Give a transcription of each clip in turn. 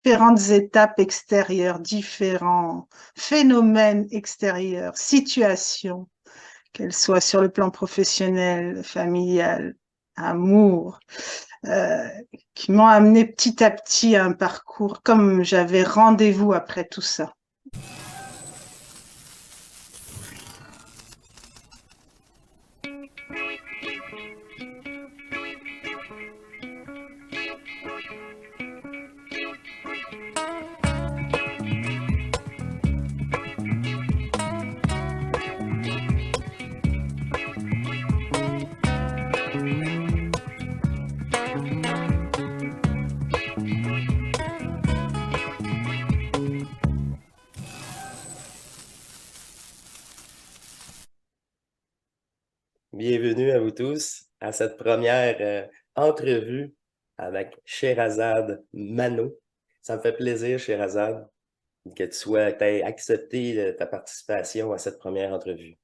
différentes étapes extérieures, différents phénomènes extérieurs, situations, qu'elles soient sur le plan professionnel, familial, amour, euh, qui m'ont amené petit à petit à un parcours comme j'avais rendez-vous après tout ça. Bienvenue à vous tous à cette première entrevue avec Sherazade Mano. Ça me fait plaisir, Sherazade, que tu aies accepté ta participation à cette première entrevue.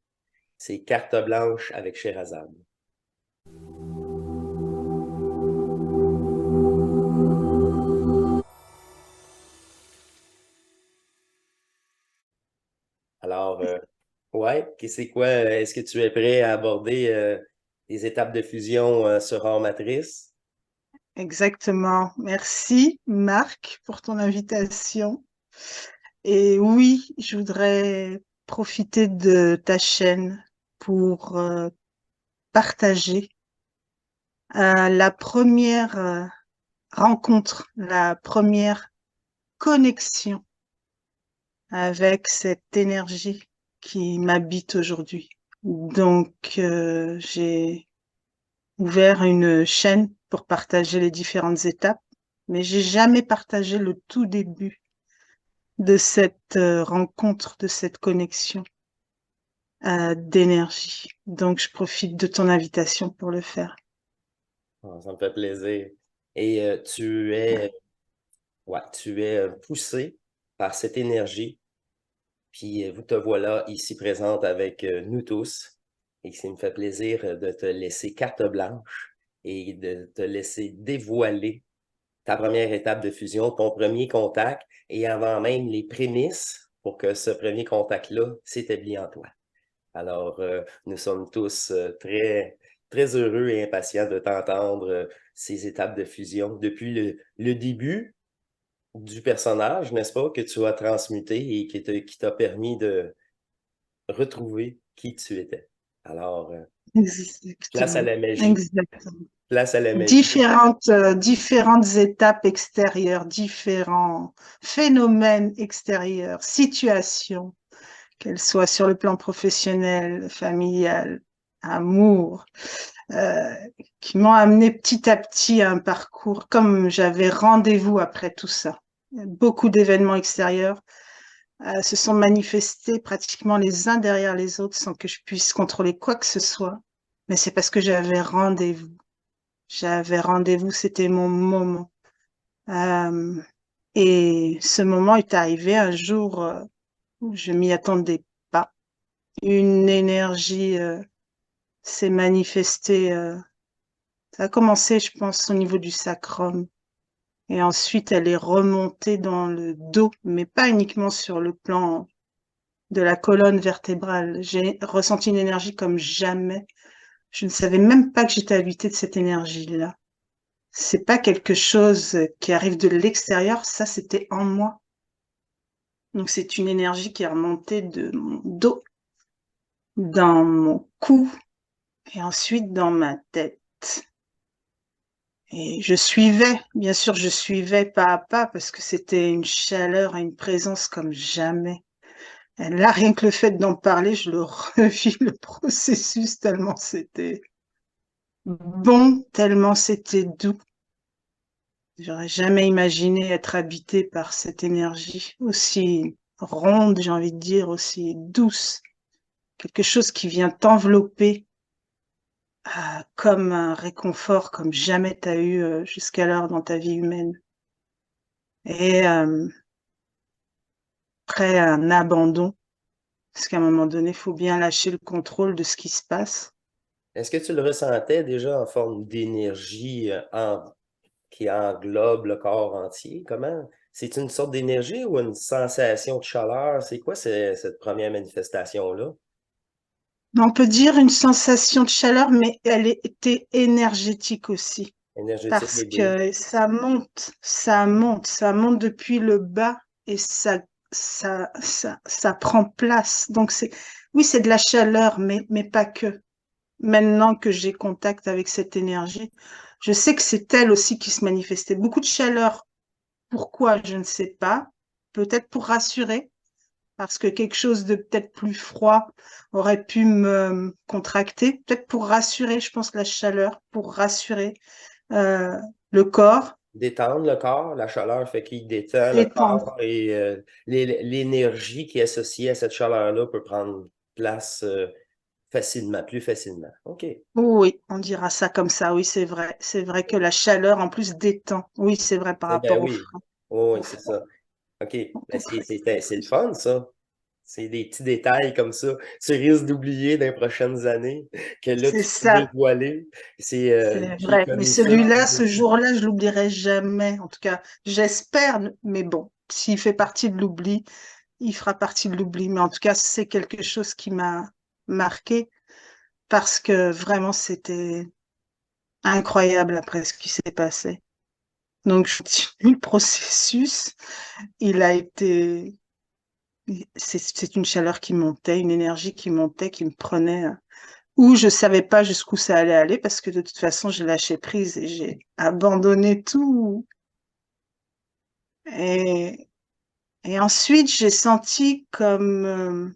C'est carte blanche avec Sherazade. Alors, ouais, c'est quoi? Est-ce que tu es prêt à aborder les étapes de fusion sur Art Matrice? Exactement. Merci, Marc, pour ton invitation. Et oui, je voudrais profiter de ta chaîne pour partager la première rencontre, la première connexion avec cette énergie qui m'habite aujourd'hui. Donc, j'ai ouvert une chaîne pour partager les différentes étapes, mais j'ai jamais partagé le tout début de cette rencontre, de cette connexion d'énergie. Donc, je profite de ton invitation pour le faire. Ah, ça me fait plaisir. Et tu es poussé par cette énergie. Puis vous te voilà ici présente avec nous tous. Et ça me fait plaisir de te laisser carte blanche et de te laisser dévoiler ta première étape de fusion, ton premier contact, et avant même les prémices pour que ce premier contact-là s'établisse en toi. Alors, nous sommes tous très heureux et impatients de t'entendre ces étapes de fusion depuis le début du personnage, n'est-ce pas, que tu as transmuté et qui t'a permis de retrouver qui tu étais. Alors, place à Exactement. la magie, Exactement. place à la magie. Différentes étapes extérieures, différents phénomènes extérieurs, situations, qu'elles soient sur le plan professionnel, familial, amour, euh, qui m'ont amené petit à petit à un parcours comme j'avais rendez-vous après tout ça. Beaucoup d'événements extérieurs se sont manifestés pratiquement les uns derrière les autres sans que je puisse contrôler quoi que ce soit. Mais c'est parce que j'avais rendez-vous. J'avais rendez-vous, c'était mon moment. Euh, et ce moment est arrivé un jour où je m'y attendais pas. Une énergie s'est manifestée. Ça a commencé, je pense, au niveau du sacrum. Et ensuite, elle est remontée dans le dos, mais pas uniquement sur le plan de la colonne vertébrale. J'ai ressenti une énergie comme jamais. Je ne savais même pas que j'étais habitée de cette énergie-là. C'est pas quelque chose qui arrive de l'extérieur, ça c'était en moi. Donc c'est une énergie qui est remontée de mon dos, dans mon cou et ensuite dans ma tête. Et je suivais, bien sûr, je suivais pas à pas parce que c'était une chaleur et une présence comme jamais. Et là, rien que le fait d'en parler, je le revis le processus tellement c'était bon, tellement c'était doux. J'aurais jamais imaginé être habitée par cette énergie aussi ronde, j'ai envie de dire, aussi douce. Quelque chose qui vient t'envelopper comme un réconfort comme jamais t'as eu jusqu'alors dans ta vie humaine. Et après un abandon, parce qu'à un moment donné, il faut bien lâcher le contrôle de ce qui se passe. Est-ce que tu le ressentais déjà en forme d'énergie qui englobe le corps entier? Comment C'est une sorte d'énergie ou une sensation de chaleur? C'est quoi cette première manifestation-là? On peut dire une sensation de chaleur, mais elle était énergétique aussi, Énergétique parce et B. que ça monte, ça monte depuis le bas et ça prend place. Donc oui, c'est de la chaleur, mais pas que. Maintenant que j'ai contact avec cette énergie, je sais que c'est elle aussi qui se manifestait. Beaucoup de chaleur. Pourquoi? Je ne sais pas. Peut-être pour rassurer, parce que quelque chose de peut-être plus froid aurait pu me contracter. Peut-être pour rassurer, je pense, la chaleur, pour rassurer euh, le corps, Détendre le corps, la chaleur fait qu'il détend le détendre. corps et l'énergie qui est associée à cette chaleur-là peut prendre place facilement, plus facilement. OK. Oui, on dira ça comme ça. Oui, c'est vrai. C'est vrai que la chaleur, en plus, détend. Oui, c'est vrai par Eh ben rapport au oui. froid. Oh, Au oui, c'est froid. ça. OK. Ben, Au frais. c'est le fun, ça. C'est des petits détails comme ça. Tu risques d'oublier dans les prochaines années que là, C'est tu peux ça. dévoiler. C'est J'ai vrai, mais connu ça. celui-là, ce jour-là, je l'oublierai jamais. En tout cas, j'espère, mais bon, s'il fait partie de l'oubli, il fera partie de l'oubli. Mais en tout cas, c'est quelque chose qui m'a marqué parce que vraiment, c'était incroyable après ce qui s'est passé. Donc, je continue le processus. Il a été, c'est une chaleur qui montait, une énergie qui montait, qui me prenait, où je savais pas jusqu'où ça allait aller parce que de toute façon, j'ai lâché prise et j'ai abandonné tout. Et, et ensuite, j'ai senti comme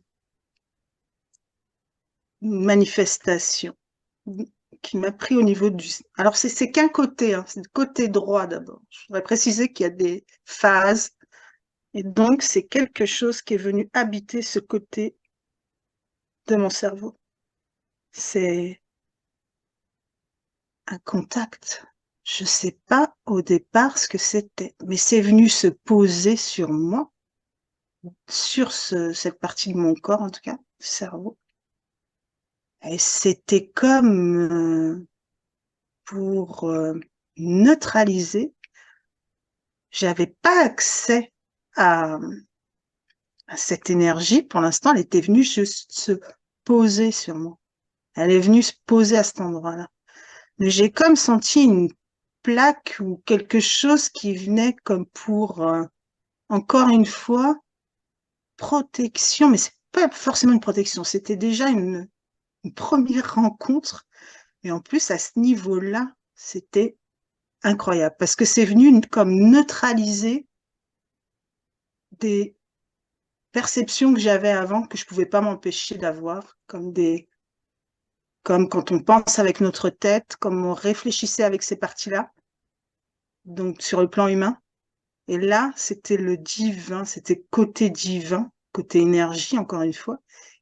une manifestation qui m'a pris au niveau du... Alors, c'est qu'un côté, hein, c'est le côté droit d'abord. Je voudrais préciser qu'il y a des phases. Et donc, c'est quelque chose qui est venu habiter ce côté de mon cerveau. C'est un contact. Je sais pas au départ ce que c'était, mais c'est venu se poser sur moi, sur cette partie de mon corps en tout cas, cerveau. Et c'était comme pour neutraliser. J'avais pas accès à, à cette énergie. Pour l'instant, elle était venue juste se poser sur moi. Elle est venue se poser à cet endroit-là. Mais j'ai comme senti une plaque ou quelque chose qui venait comme pour, encore une fois, protection. Mais c'est pas forcément une protection. C'était déjà une première rencontre. Et en plus, à ce niveau-là, c'était incroyable parce que c'est venu comme neutraliser des perceptions que j'avais avant que je pouvais pas m'empêcher d'avoir, comme quand on pense avec notre tête, comme on réfléchissait avec ces parties-là, donc sur le plan humain. Et là, c'était le divin, c'était côté divin, côté énergie, encore une fois,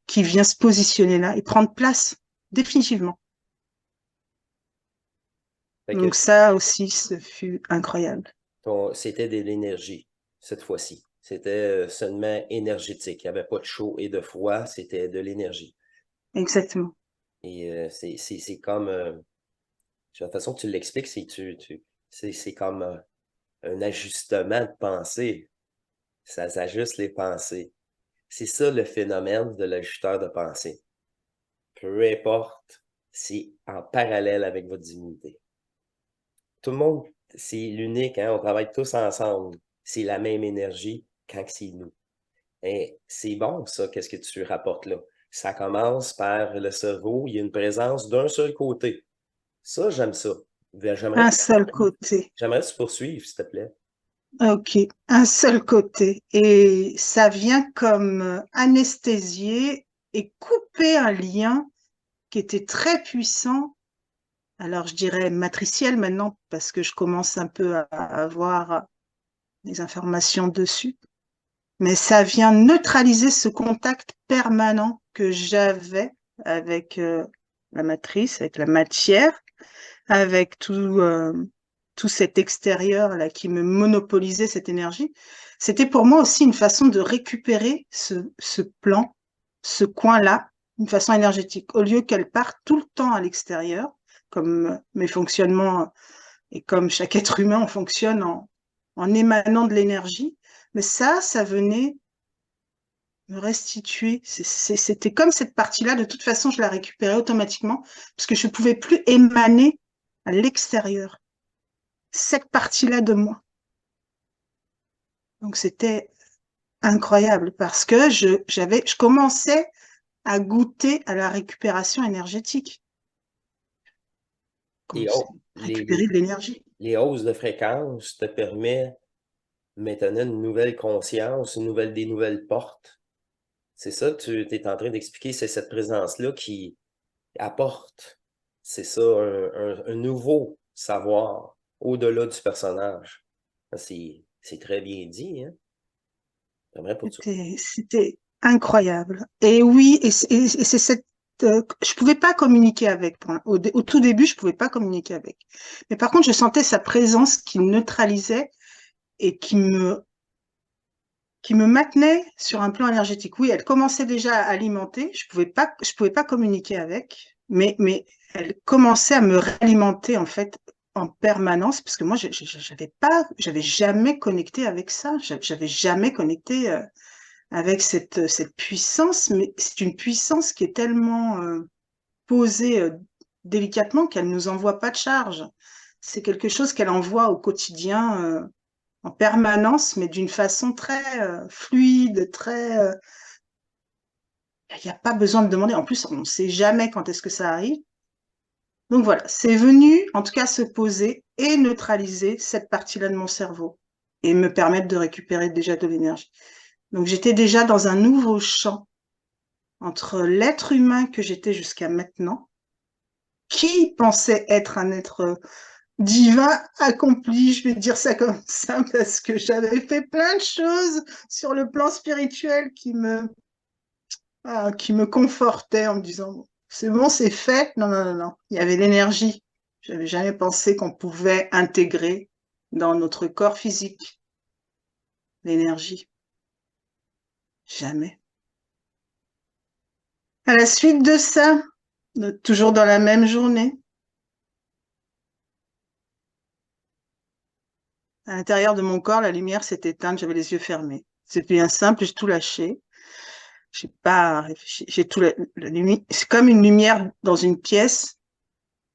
qui vient se positionner là et prendre place définitivement. Fait que Donc ça aussi, ce fut incroyable. c'était de l'énergie cette fois-ci. C'était seulement énergétique. Il n'y avait pas de chaud et de froid, c'était de l'énergie. Exactement. Et c'est comme, la façon que tu l'expliques, c'est comme un ajustement de pensée. Ça s'ajuste les pensées. C'est ça le phénomène de l'ajusteur de pensée. Peu importe, c'est en parallèle avec votre divinité. Tout le monde, c'est l'unique, hein? On travaille tous ensemble. C'est la même énergie quand c'est nous. Et c'est bon, ça, qu'est-ce que tu rapportes là? Ça commence par le cerveau, il y a une présence d'un seul côté. Ça, j'aime ça. Un seul côté. J'aimerais se poursuivre, s'il te plaît. Ok, un seul côté. Et ça vient comme anesthésier et couper un lien qui était très puissant. Alors, je dirais matriciel maintenant, parce que je commence un peu à avoir des informations dessus. Mais ça vient neutraliser ce contact permanent que j'avais avec la matrice, avec la matière, avec tout cet extérieur là qui me monopolisait cette énergie. C'était pour moi aussi une façon de récupérer ce plan, ce coin-là, d'une façon énergétique, au lieu qu'elle parte tout le temps à l'extérieur, comme mes fonctionnements et comme chaque être humain, on fonctionne en émanant de l'énergie. Mais ça venait me restituer. C'était comme cette partie-là, de toute façon, je la récupérais automatiquement, parce que je ne pouvais plus émaner à l'extérieur cette partie-là de moi. Donc c'était incroyable, parce que je commençais à goûter à la récupération énergétique. Les, Commencer à récupérer de l'énergie. les hausses de fréquence te permettent maintenant une nouvelle conscience, des nouvelles portes. C'est ça que tu es en train d'expliquer, c'est cette présence-là qui apporte, c'est ça, un nouveau savoir au-delà du personnage. C'est très bien dit, hein? J'aimerais pour ça. C'était incroyable. Et oui, et c'est cette je pouvais pas communiquer avec. Au tout début, je pouvais pas communiquer avec. Mais par contre, je sentais sa présence qui neutralisait et qui me maintenait sur un plan énergétique. Oui, elle commençait déjà à alimenter. Je pouvais pas communiquer avec, mais elle commençait à me réalimenter en fait en permanence, parce que moi, j'avais jamais connecté avec ça. J'avais jamais connecté avec cette puissance, mais c'est une puissance qui est tellement posée délicatement qu'elle nous envoie pas de charge. C'est quelque chose qu'elle envoie au quotidien en permanence, mais d'une façon très fluide, très. Il n'y a pas besoin de demander. En plus, on ne sait jamais quand est-ce que ça arrive. Donc voilà, c'est venu, en tout cas, se poser et neutraliser cette partie-là de mon cerveau et me permettre de récupérer déjà de l'énergie. Donc j'étais déjà dans un nouveau champ entre l'être humain que j'étais jusqu'à maintenant, qui pensait être un être divin accompli, je vais dire ça comme ça, parce que j'avais fait plein de choses sur le plan spirituel qui me confortaient en me disant, bon, c'est bon, c'est fait. Non, non, non, non. Il y avait l'énergie. J'avais jamais pensé qu'on pouvait intégrer dans notre corps physique l'énergie. Jamais. À la suite de ça, toujours dans la même journée, à l'intérieur de mon corps, la lumière s'est éteinte, j'avais les yeux fermés. C'était bien simple, j'ai tout lâché. J'ai pas réfléchi. J'ai tout la lumière. C'est comme une lumière dans une pièce.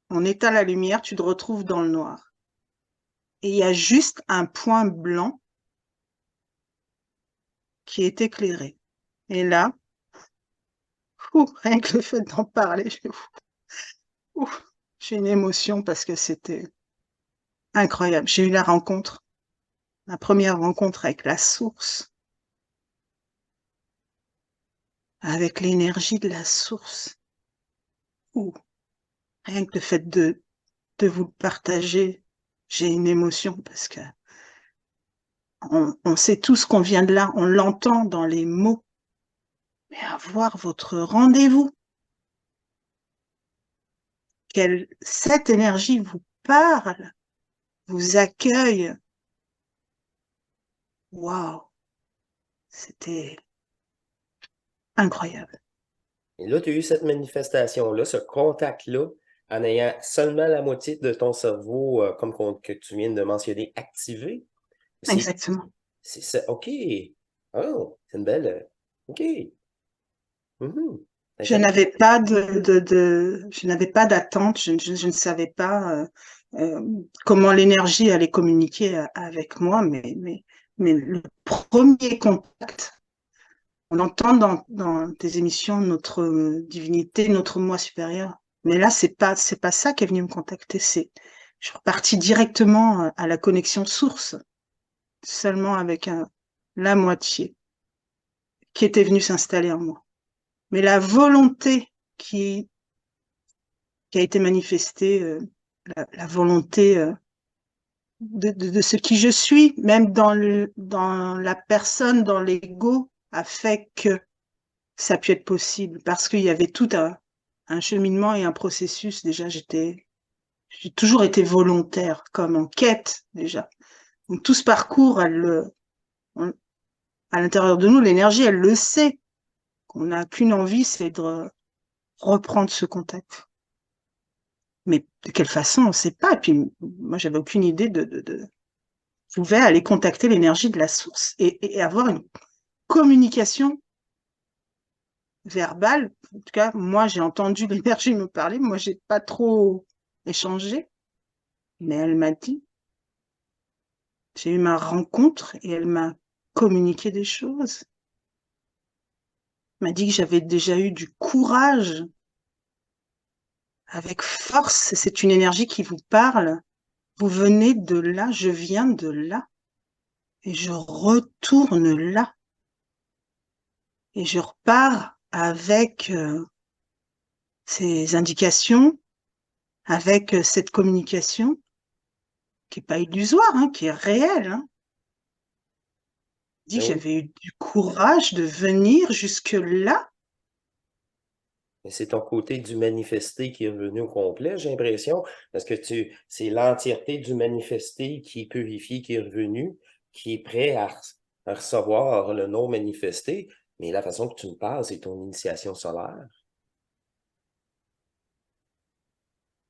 On éteint la lumière, tu te retrouves dans le noir. Et il y a juste un point blanc qui est éclairé. Et là, rien que le fait d'en parler, j'ai une émotion parce que c'était incroyable. J'ai eu la première rencontre avec la source, avec l'énergie de la source. Ouh, rien que le fait de vous le partager, j'ai une émotion parce que on sait tout ce qu'on vient de là, on l'entend dans les mots, mais avoir votre rendez-vous, cette énergie vous parle, vous accueille, waouh, c'était incroyable. Et là, tu as eu cette manifestation-là, ce contact-là, en ayant seulement la moitié de ton cerveau, que tu viens de mentionner, activé. Exactement. C'est ça. OK. Oh, c'est une belle. OK. Mhm. Je n'avais pas je n'avais pas d'attente, je ne savais pas comment l'énergie allait communiquer avec moi, mais le premier contact, on entend dans des émissions notre divinité, notre moi supérieur, mais là c'est pas ça qui est venu me contacter, je suis repartie directement à la connexion source, seulement avec la moitié qui était venue s'installer en moi. Mais la volonté qui a été manifestée, la volonté de ce qui je suis, même dans la personne, dans l'ego, a fait que ça a pu être possible parce qu'il y avait tout un cheminement et un processus. Déjà, j'ai toujours été volontaire, comme en quête déjà. Donc tout ce parcours, à l'intérieur de nous, l'énergie, elle le sait. Qu'on n'a qu'une envie, c'est de reprendre ce contact. Mais de quelle façon, on ne sait pas. Et puis, moi, j'avais aucune idée pouvais aller contacter l'énergie de la source et avoir une communication verbale. En tout cas, moi, j'ai entendu l'énergie me parler. Moi, j'ai pas trop échangé, mais elle m'a dit, j'ai eu ma rencontre et elle m'a communiqué des choses. Elle m'a dit que j'avais déjà eu du courage avec force. C'est une énergie qui vous parle. Vous venez de là, je viens de là et je retourne là et je repars avec ces indications, avec cette communication qui est pas illusoire, hein, qui est réelle. Hein. Dit Ben que oui, j'avais eu du courage de venir jusque-là. mais c'est ton côté du manifesté qui est revenu au complet, j'ai l'impression, parce que c'est l'entièreté du manifesté qui est purifié, qui est revenu, qui est prêt à recevoir le non manifesté, mais la façon que tu me parles, c'est ton initiation solaire.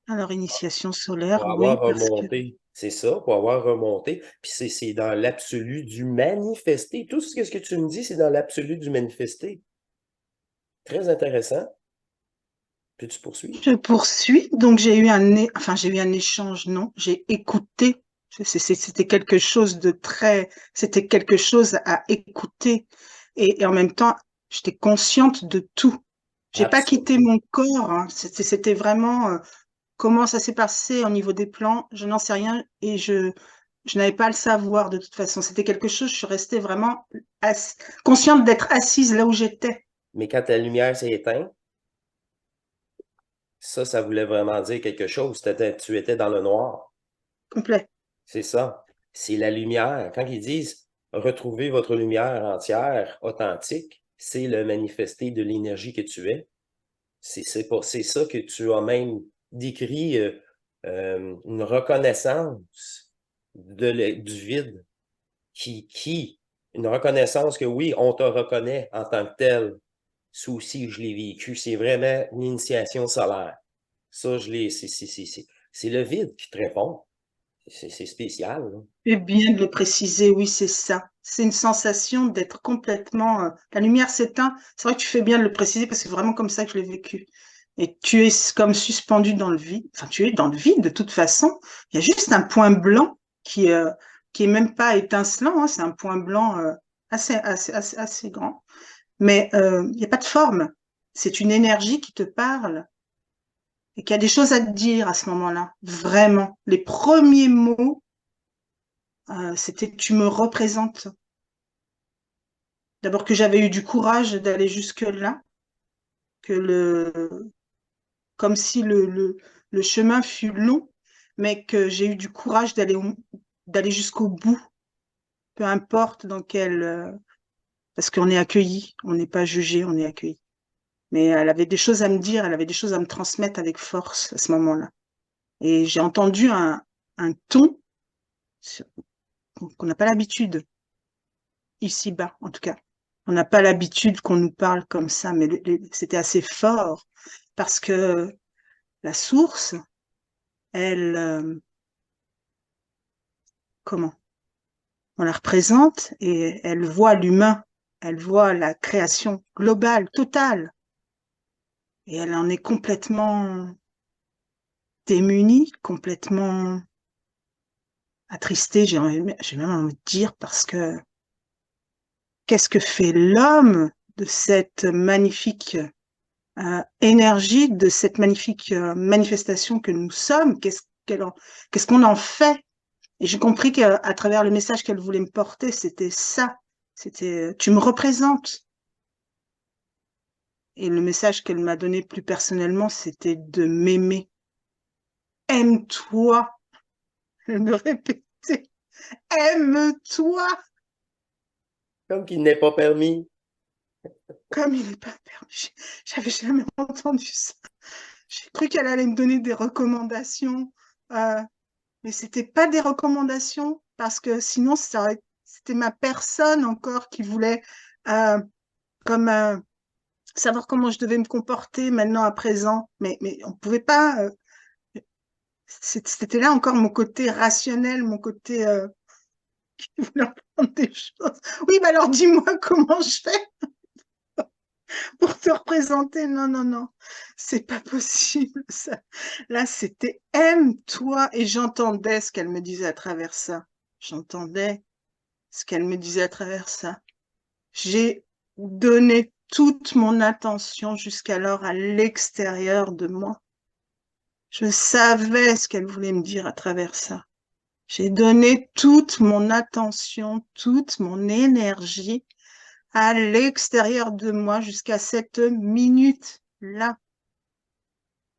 Alors, initiation solaire, Pour oui, avoir parce que remonté, c'est ça, pour avoir remonté, puis c'est dans l'absolu du manifesté. Tout ce que tu me dis, c'est dans l'absolu du manifesté. Très intéressant. Peux-tu poursuivre? je poursuis. Donc, j'ai eu un échange, non, j'ai écouté. C'était quelque chose de très, c'était quelque chose à écouter. Et en même temps, j'étais consciente de tout. J'ai pas quitté Absolument. mon corps. Hein. C'était vraiment comment ça s'est passé au niveau des plans. Je n'en sais rien et je n'avais pas à le savoir de toute façon. C'était quelque chose. Je suis restée vraiment consciente d'être assise là où j'étais. Mais quand ta lumière s'est éteinte, ça voulait vraiment dire quelque chose. Tu étais dans le noir. Complet. C'est ça. C'est la lumière. Quand ils disent retrouvez votre lumière entière, authentique, c'est le manifesté de l'énergie que tu es. C'est ça que tu as même décrit une reconnaissance du vide une reconnaissance que oui, on te reconnaît en tant que tel. Ça aussi, je l'ai vécu. C'est vraiment une initiation solaire. Ça, je l'ai, c'est le vide qui te répond. C'est spécial, là. C'est bien de le préciser, oui, c'est ça. C'est une sensation d'être complètement. La lumière s'éteint. C'est vrai que tu fais bien de le préciser parce que c'est vraiment comme ça que je l'ai vécu. Et tu es comme suspendu dans le vide. Enfin, tu es dans le vide de toute façon. Il y a juste un point blanc qui est même pas étincelant. Hein, c'est un point blanc assez grand. Mais il n'y a pas de forme. C'est une énergie qui te parle et qui a des choses à te dire à ce moment-là. Vraiment. Les premiers mots, c'était tu me représentes. D'abord que j'avais eu du courage d'aller jusque-là, que comme si le chemin fut long, mais que j'ai eu du courage d'aller jusqu'au bout, peu importe dans quel, parce qu'on est accueilli, on n'est pas jugé, on est accueilli. Mais elle avait des choses à me dire, elle avait des choses à me transmettre avec force à ce moment-là. Et j'ai entendu un ton qu'on n'a pas l'habitude, ici-bas en tout cas. On n'a pas l'habitude qu'on nous parle comme ça, mais c'était assez fort parce que la source, elle, comment? On la représente et elle voit l'humain, elle voit la création globale, totale, et elle en est complètement démunie, complètement attristée, j'ai même envie de dire, parce que qu'est-ce que fait l'homme de cette magnifique énergie, de cette magnifique manifestation que nous sommes? Qu'est-ce qu'on en fait? Et j'ai compris qu'à travers le message qu'elle voulait me porter, c'était ça. C'était tu me représentes. Et le message qu'elle m'a donné plus personnellement, c'était de m'aimer. Aime-toi. Elle me répétait. Aime-toi Comme qu'il n'est pas permis. comme il n'est pas permis. J'avais jamais entendu ça. J'ai cru qu'elle allait me donner des recommandations, euh, mais c'était pas des recommandations parce que sinon c'était ma personne encore qui voulait euh, comme savoir comment je devais me comporter maintenant à présent. Mais on pouvait pas. C'était là encore mon côté rationnel, mon côté Il voulait apprendre des choses. Oui, mais alors dis-moi comment je fais pour te représenter. Non, non, non, c'est pas possible. Ça. Là, c'était aime-toi. Et j'entendais ce qu'elle me disait à travers ça. J'entendais ce qu'elle me disait à travers ça. J'ai donné toute mon attention jusqu'alors à l'extérieur de moi. Je savais ce qu'elle voulait me dire à travers ça. J'ai donné toute mon attention, toute mon énergie à l'extérieur de moi jusqu'à cette minute-là.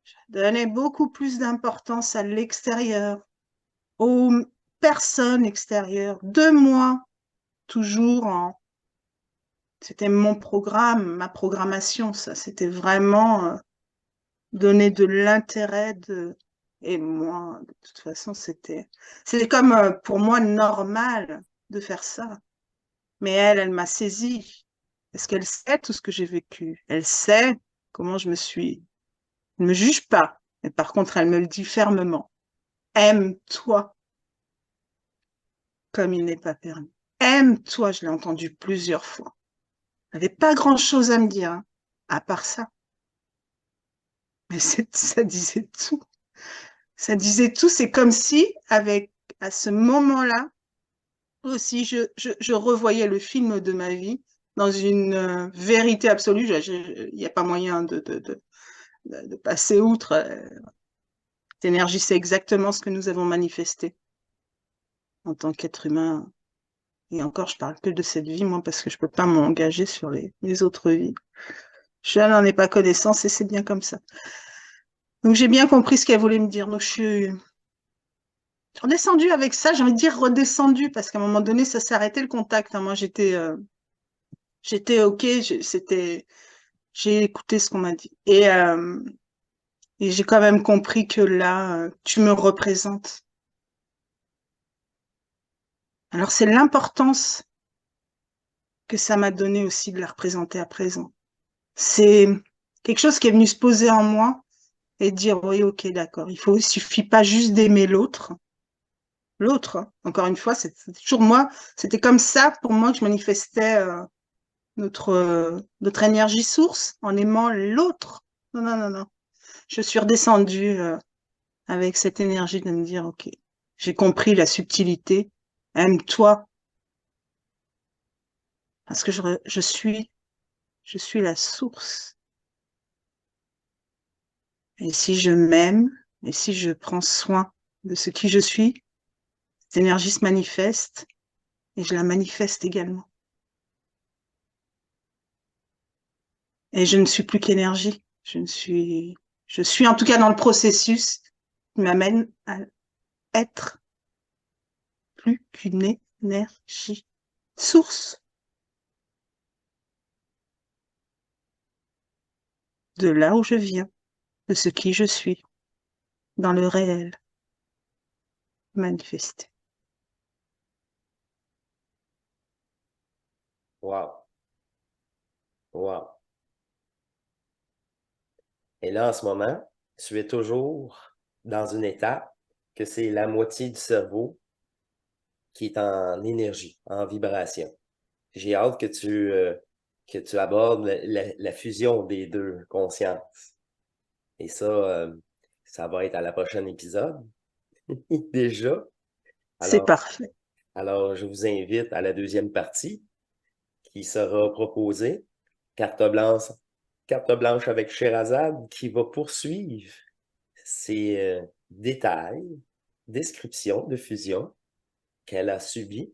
Je donnais beaucoup plus d'importance à l'extérieur, aux personnes extérieures, de moi, toujours en... C'était mon programme, ma programmation, ça. C'était vraiment donner de l'intérêt de... Et moi, de toute façon, c'était comme pour moi normal de faire ça. Mais elle m'a saisi. Est-ce qu'elle sait tout ce que j'ai vécu? Elle sait comment je me suis. Elle ne me juge pas. Mais par contre, elle me le dit fermement. Aime-toi comme il n'est pas permis. Aime-toi, je l'ai entendu plusieurs fois. Elle n'avait pas grand-chose à me dire, hein, à part ça. Mais ça disait tout. Ça disait tout. C'est comme si, à ce moment-là, aussi, je revoyais le film de ma vie dans une vérité absolue. Il n'y a pas moyen de passer outre. Cette énergie, c'est exactement ce que nous avons manifesté en tant qu'être humain. Et encore, je parle que de cette vie, moi, parce que je peux pas m'engager sur les autres vies. Je n'en ai pas connaissance et c'est bien comme ça. Donc, j'ai bien compris ce qu'elle voulais me dire. Donc, je suis redescendue avec ça. J'ai envie de dire redescendue parce qu'à un moment donné, ça s'est arrêté le contact. Hein. Moi, j'étais OK. J'ai écouté ce qu'on m'a dit. Et j'ai quand même compris que là, tu me représentes. Alors, c'est l'importance que ça m'a donné aussi de la représenter à présent. C'est quelque chose qui est venu se poser en moi et dire, oui, ok, d'accord. Il suffit pas juste d'aimer l'autre. L'autre, hein. Encore une fois, c'est toujours moi. C'était comme ça pour moi que je manifestais notre énergie source en aimant l'autre. Non, non, non, non. Je suis redescendue avec cette énergie de me dire, ok, j'ai compris la subtilité. Aime-toi parce que je suis la source. Et si je m'aime, et si je prends soin de ce qui je suis, cette énergie se manifeste et je la manifeste également. Et je ne suis plus qu'énergie. Je suis en tout cas dans le processus qui m'amène à être plus qu'une énergie. Source de là où je viens, de ce qui je suis, dans le réel, manifesté. Wow. Wow. Et là, en ce moment, tu es toujours dans une étape que c'est la moitié du cerveau qui est en énergie, en vibration. J'ai hâte que tu abordes la fusion des deux consciences. Et ça va être à la prochaine épisode, déjà. C'est Alors, parfait. alors, je vous invite à la deuxième partie qui sera proposée. Carte blanche, carte blanche avec Sherazade qui va poursuivre ces détails, descriptions de fusion qu'elle a subies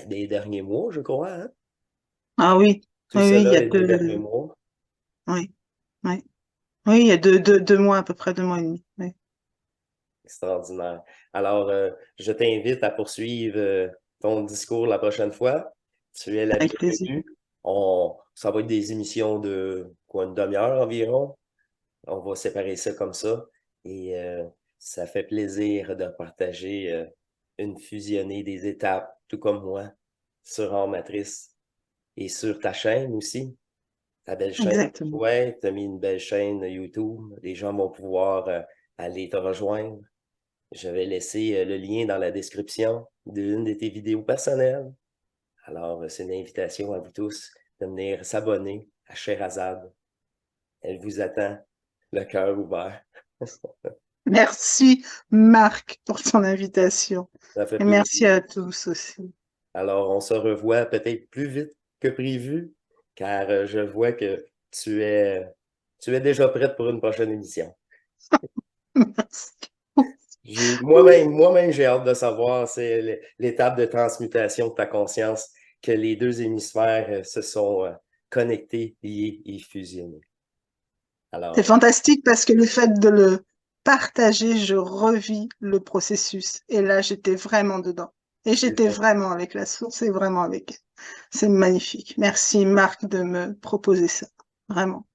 des derniers mois, je crois. Hein? Ah oui, Tout oui, oui, il y cela a est des derniers mois. oui, oui. Oui, il y a deux mois, à peu près 2 mois et demi. Oui. Extraordinaire. Alors, je t'invite à poursuivre ton discours la prochaine fois. Tu es la Avec plaisir. bienvenue. Ça va être des émissions de quoi, une demi-heure environ. On va séparer ça comme ça. Et ça fait plaisir de partager une fusionnée des étapes, tout comme moi, sur Hors Matrice et sur ta chaîne aussi. Ta belle chaîne. Exactement. Ouais, tu as mis une belle chaîne YouTube. Les gens vont pouvoir aller te rejoindre. je vais laisser le lien dans la description d'une de tes vidéos personnelles. Alors, c'est une invitation à vous tous de venir s'abonner à Sherazade. Elle vous attend, le cœur ouvert. Merci, Marc, pour ton invitation. Ça fait Et merci plaisir. à tous aussi. Alors, on se revoit peut-être plus vite que prévu, car je vois que tu es déjà prête pour une prochaine émission. Merci. Moi-même, j'ai hâte de savoir, c'est l'étape de transmutation de ta conscience, que les deux hémisphères se sont connectés, liés et fusionnés. C'est Alors, fantastique parce que le fait de le partager, je revis le processus. Et là, j'étais vraiment dedans. Et c'est j'étais vraiment avec la source et vraiment avec elle. C'est magnifique. Merci, Marc, de me proposer ça. Vraiment.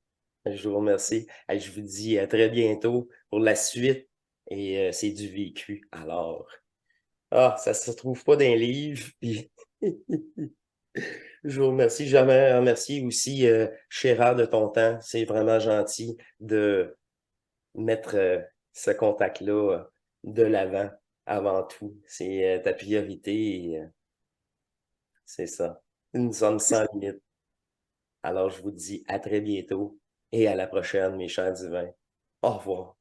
je vous remercie. Et je vous dis à très bientôt pour la suite. Et c'est du vécu. Alors, ça se trouve pas dans les livres. Puis je vous remercie. Je remercie aussi Chéra de ton temps. C'est vraiment gentil de mettre ce contact-là de l'avant avant tout. C'est ta priorité et c'est ça. Nous sommes sans limite. Alors, je vous dis à très bientôt et à la prochaine, mes chers divins. Au revoir.